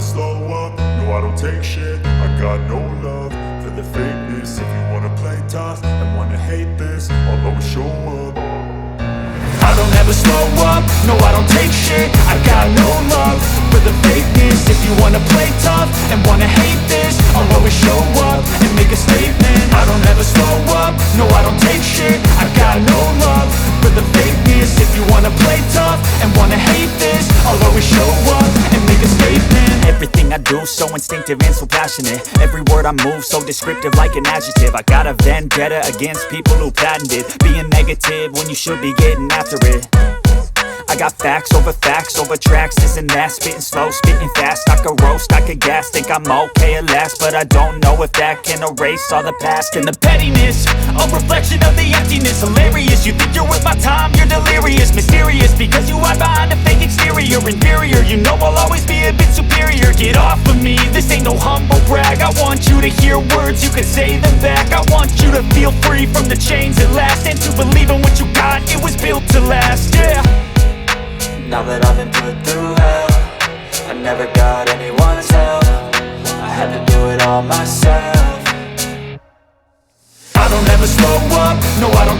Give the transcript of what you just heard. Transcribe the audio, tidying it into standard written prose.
slow up, no I don't take shit. I got no love for the fakeness. If you wanna play tough and wanna hate this, I'll always show up. I don't ever slow up, no I don't take shit. I got no love for the fakeness. If you wanna play tough and wanna hate this, I'll always show up and make a statement. I don't ever slow up, no I don't take shit. I got no love for the fakeness. If you wanna play tough and wanna hate this, I'll always show up and make a statement. Everything I do so instinctive and so passionate. Every word I move so descriptive like an adjective. I got a vendetta against people who patented being negative when you should be getting after it. I got facts over tracks, this and that. Spitting slow, spitting fast, I could roast, I could gas. Think I'm okay at last, but I don't know if that can erase all the past. And the pettiness, a reflection of the emptiness. Hilarious, you think you're worth my time, you're delirious. Mysterious, because you hide behind a fake exterior. Inferior, you know I'll always be a bit superior. Get off of me, this ain't no humble brag. I want you to hear words, you can say them back. I want you to feel free from the chains at last, and to believe in what you got, it was built to last, yeah. Now that I've been put through hell, I never got anyone's help. I had to do it all myself. I don't ever slow up, no I don't